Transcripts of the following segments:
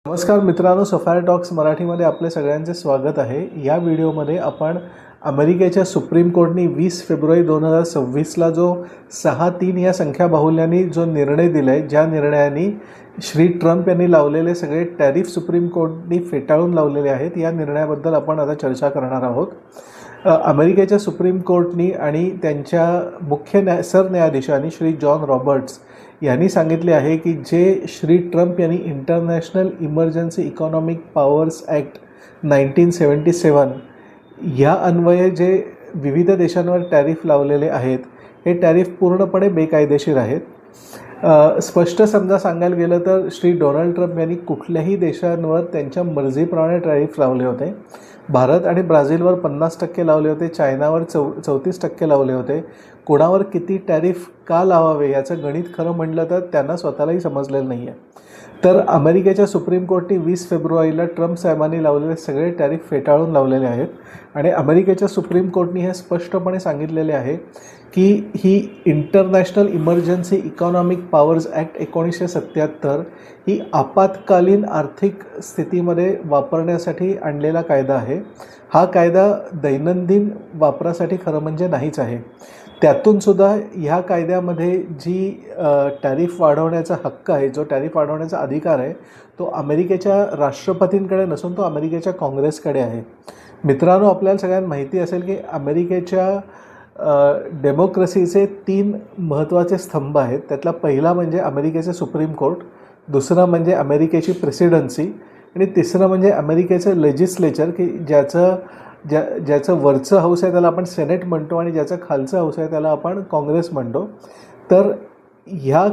नमस्कार मित्रांनो, safari talks मराठीमध्ये आपले सगळ्यांचे स्वागत आहे। या व्हिडिओमध्ये आपण अमेरिकेच्या सुप्रीम कोर्टने 20 फेब्रुवारी 2026ला जो 6-3 या संख्या बाहुल्यांनी जो निर्णय दिला आहे, ज्या निर्णयाने श्री ट्रम्प यांनी लावलेले सगळे टॅरिफ सुप्रीम कोर्टने फेटाळून लावलेले आहेत, या निर्णयाबद्दल आपण आता चर्चा करणार आहोत। अमेरिकेच्या सुप्रीम कोर्टनी आणि त्यांच्या मुख्य सरन्यायाधीशांनी श्री जॉन रॉबर्ट्स यांनी सांगितले आहे की जे श्री ट्रम्प यांनी international Emergency Economic Powers Act 1977 या अन्वये जे विविध देशांवर टॅरिफ लावलेले आहेत, हे टॅरिफ पूर्णपणे बेकायदेशीर आहेत। स्पष्ट समजा सांगायला गेलं तर श्री डोनाल्ड ट्रम्प यांनी कुठल्याही देशांवर त्यांच्या मर्जीप्रमाणे टॅरिफ लावले होते। भारत आणि ब्राझीलवर 50% लावले होते, चायनावर 34% लावले होते। कोणावर किती टॅरिफ का लावावे याचं गणित खरं म्हटलं तर त्यांना स्वतःलाही समजलेलं नाही आहे। तर अमेरिकेच्या सुप्रीम कोर्टने 20 फेब्रुवारीला ट्रम्प साहेबांनी लावलेले सगळे टॅरिफ फेटाळून लावलेले आहेत आणि अमेरिकेच्या सुप्रीम कोर्टने हे स्पष्टपणे सांगितलेले आहे की ही International Emergency Economic Powers Act 1977 ही आपत्कालीन आर्थिक स्थितीमध्ये वापरण्यासाठी आणलेला कायदा आहे। हा कायदा दैनंदिन वापरासाठी खरं म्हणजे नाहीच आहे। त्यातूनसुद्धा ह्या कायद्यामध्ये जी टॅरिफ वाढवण्याचा हक्क आहे, जो टॅरिफ वाढवण्याचा अधिकार आहे, तो अमेरिकेच्या राष्ट्रपतींकडे नसून तो अमेरिकेच्या काँग्रेसकडे आहे। मित्रांनो, आपल्याला सगळ्यांना माहिती असेल की अमेरिकेच्या डेमोक्रेसीचे 3 महत्त्वाचे स्तंभ आहेत। त्यातला पहिला म्हणजे अमेरिकेचे सुप्रीम कोर्ट, दुसरा म्हणजे अमेरिकेची प्रेसिडेन्सी आणि तिसरं म्हणजे अमेरिकेचं लेजिस्लेचर की ज्याचं वरचं हाऊस आहे त्याला आपण सेनेट म्हणतो आणि ज्याचं खालचं हाऊस आहे त्याला आपण काँग्रेस म्हणतो। तर ह्या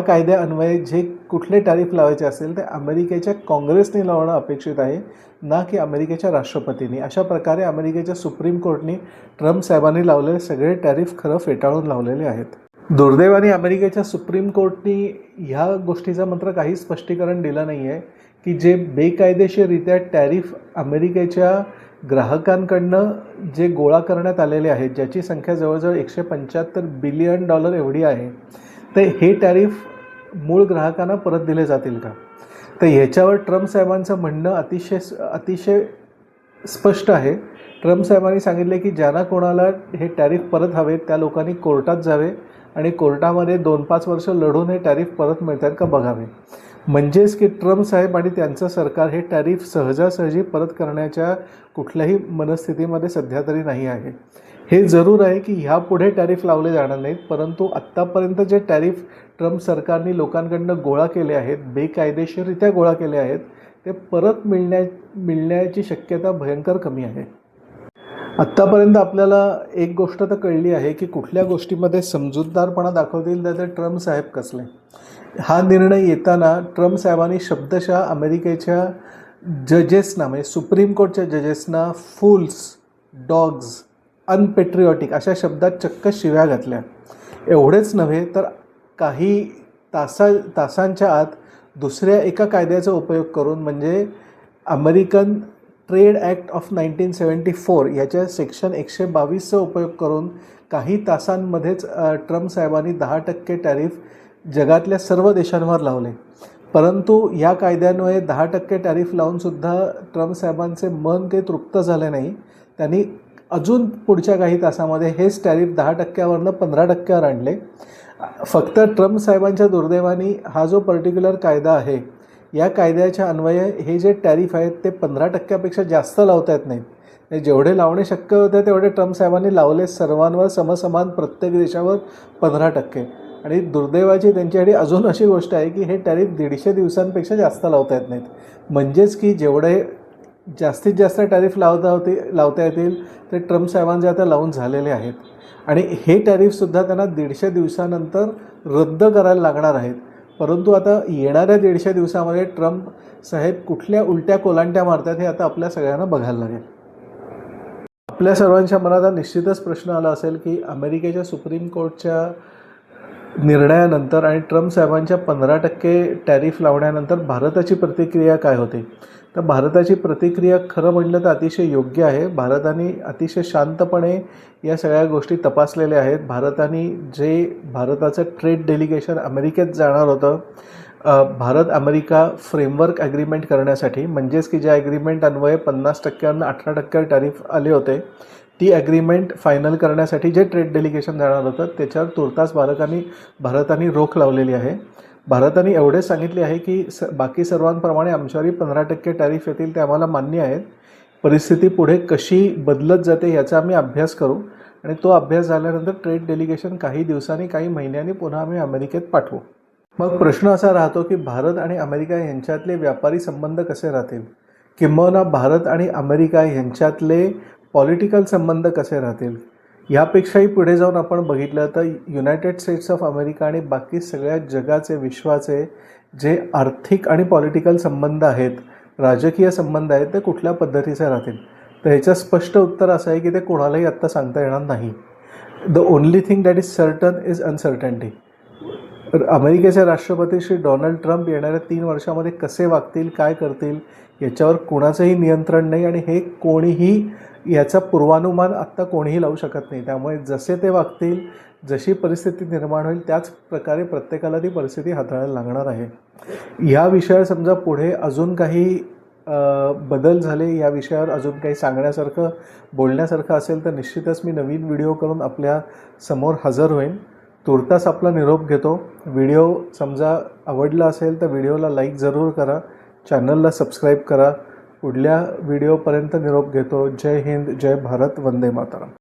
कायद्यान्वये जे कुठले टॅरिफ लावायचे असेल ते अमेरिकेच्या काँग्रेसने लावणं अपेक्षित आहे, ना की अमेरिकेच्या राष्ट्रपतींनी। अशा प्रकारे अमेरिकेच्या सुप्रीम कोर्टने ट्रम्प साहेबांनी लावलेले सगळे टॅरिफ खरं फेटाळून लावलेले आहेत। दुर्दैवाने अमेरिकेच्या सुप्रीम कोर्टने ह्या गोष्टीचं मात्र काही स्पष्टीकरण दिलं नाही आहे की जे बेकायदेशीररित्या टॅरिफ अमेरिकेच्या ग्राहकांकडनं जे गोळा करण्यात आलेले आहेत, ज्याची संख्या जवळजवळ $175 बिलियन एवढी आहे, तर हे टॅरिफ मूळ ग्राहकांना परत दिले जातील का? तर ह्याच्यावर ट्रम्प साहेबांचं म्हणणं अतिशय स्पष्ट आहे। ट्रम्प साहेबांनी सांगितले की ज्यांना कोणाला हे टॅरिफ परत हवे त्या लोकांनी कोर्टात जावे आणि कोर्टामध्ये 2-5 वर्ष लढून हे टॅरिफ परत मिळतात का बघावे। म्हणजेच की ट्रम्प साहेब आणि त्यांचं सरकार हे टॅरिफ सहजासहजी परत करण्याच्या कुठल्याही मनस्थितीमध्ये सध्या तरी नाही आहे। हे जरूर आहे की ह्यापुढे टॅरिफ लावले जाणार नाहीत, परंतु आत्तापर्यंत जे टॅरिफ ट्रम्प सरकारने लोकांकडनं गोळा केले आहेत, बेकायदेशीररित्या गोळा केले आहेत, ते परत मिळण्याची शक्यता भयंकर कमी आहे। आत्तापर्यंत आपल्याला एक गोष्ट तर कळली आहे की कुठल्या गोष्टीमध्ये समजूतदारपणा दाखवतील तर ते ट्रम्प साहेब कसले। हा निर्णय येताना ट्रम्प साहेबांनी शब्दशः अमेरिकेच्या जजेसना म्हणजे सुप्रीम कोर्टच्या जजेसना फूल्स, डॉग्स, अनपेट्रिऑटिक अशा शब्दात चक्क शिव्या घातल्या। एवढेच नव्हे तर काही तासांच्या आत दुसऱ्या एका कायद्याचा उपयोग करून म्हणजे अमेरिकन ट्रेड ॲक्ट ऑफ 1974 याच्या सेक्शन 122चा उपयोग करून काही तासांमध्येच ट्रम्प साहेबांनी 10% टॅरिफ जगातल्या सर्व देशांवर लावले। परंतु या कायद्यान्वये 10% टॅरिफ लावूनसुद्धा ट्रम्प साहेबांचे मन काही तृप्त झाले नाही। त्यांनी अजून पुढच्या काही तासामध्ये हेच टॅरिफ 10%वरनं 15%वर आणले। फक्त ट्रम्प साहेबांच्या दुर्दैवाने हा जो पर्टिक्युलर कायदा आहे, या कायद्याच्या अन्वये हे जे टॅरिफ आहेत ते 15%पेक्षा जास्त लावता येत नाहीत। जेवढे लावणे शक्य होते तेवढे ट्रम्प साहेबांनी लावले, सर्वांवर समसमान प्रत्येक देशावर 15%। आणि दुर्दैवाची त्यांच्यासाठी अजून अशी गोष्ट आहे की हे टॅरिफ 150 दिवसांपेक्षा जास्त लावता येत नाहीत। म्हणजेच की जेवढे जास्तीत जास्त टॅरिफ लावता येतील ते ट्रम्प साहेबांचे आता लावून झालेले आहेत आणि हे टॅरिफसुद्धा त्यांना 150 दिवसानंतर रद्द करायला लागणार आहेत। परंतु आता येणाऱ्या 150 दिवसामध्ये ट्रम्प साहेब कुठल्या उलट्या कोलांट्या मारतात हे आता आपल्या सगळ्यांना बघायला लागेल। आपल्या सर्वांच्या मनात निश्चितच प्रश्न आला असेल की अमेरिकेच्या सुप्रीम कोर्टच्या निर्णयानंतर आणि ट्रम्प साहेबांच्या 15% टॅरिफ लावण्यानंतर भारताची प्रतिक्रिया काय होते। तर भारताची प्रतिक्रिया खरं म्हटलं तर अतिशय योग्य आहे। भारताने अतिशय शांतपणे या सगळ्या गोष्टी तपासलेल्या आहेत। भारताने जे भारताचं ट्रेड डेलिगेशन अमेरिकेत जाणार होतं भारत अमेरिका फ्रेमवर्क ॲग्रीमेंट करण्यासाठी, म्हणजेच की ज्या ॲग्रीमेंट अन्वये 50%वरून 18% टॅरिफ आले होते, ती ॲग्रीमेंट फायनल करण्यासाठी जे ट्रेड डेलिगेशन जाणार होतं त्याच्यावर तुर्तास भारताने रोख लावलेली आहे. भारताने एवढे सांगितले आहे की बाकी सर्वांप्रमाणे आमच्यावरही 15% टॅरिफ येतील, ते आम्हाला मान्य आहेत. परिस्थिती पुढे कशी बदलत जाते याचा आम्ही अभ्यास करू आणि तो अभ्यास झाल्यानंतर ट्रेड डेलिगेशन काही दिवसांनी, काही महिन्यांनी पुन्हा आम्ही अमेरिकेत पाठवू. मग प्रश्न असा राहतो की भारत आणि अमेरिका यांच्यातले व्यापारी संबंध कसे राहतील, किंबहुना भारत आणि अमेरिका यांच्यातले पॉलिटिकल संबंध कसे राहतील. यापेक्षाही पुढे जाऊन आपण बघितलं तर युनायटेड स्टेट्स ऑफ अमेरिका आणि बाकी सगळ्या जगाचे, विश्वाचे जे आर्थिक आणि पॉलिटिकल संबंध आहेत, राजकीय संबंध आहेत, ते कुठल्या पद्धतीचे राहतील. तर ह्याचं स्पष्ट उत्तर असं आहे की ते कोणालाही आत्ता सांगता येणार नाही. The only thing that is certain is uncertainty. अमेरिकेचे राष्ट्रपती श्री डोनाल्ड ट्रम्प येणाऱ्या 3 वर्षामध्ये कसे वागतील, काय करतील, याच्यावर कोणाचंही नियंत्रण नाही आणि हे कोणीही याचा पूर्वानुमान आत्ता कोणीही लावू शकत नाही. त्यामुळे जसे ते वागतील, जशी परिस्थिती निर्माण होईल त्याच प्रकारे प्रत्येकाला ती परिस्थिती हाताळायला लागणार आहे. या विषयावर समजा पुढे अजून काही बदल झाले, या विषयावर अजून काही सांगण्यासारखं, बोलण्यासारखं असेल तर निश्चितच मी नवीन व्हिडिओ करून आपल्या समोर हजर होईन. तुर्तास आपला निरोप घेतो. व्हिडिओ समजा आवडला असेल तर व्हिडिओला लाईक जरूर करा, चॅनलला सबस्क्राईब करा. पुढल्या व्हिडिओपर्यंत निरोप घेतो. जय हिंद, जय भारत, वंदे मातरम.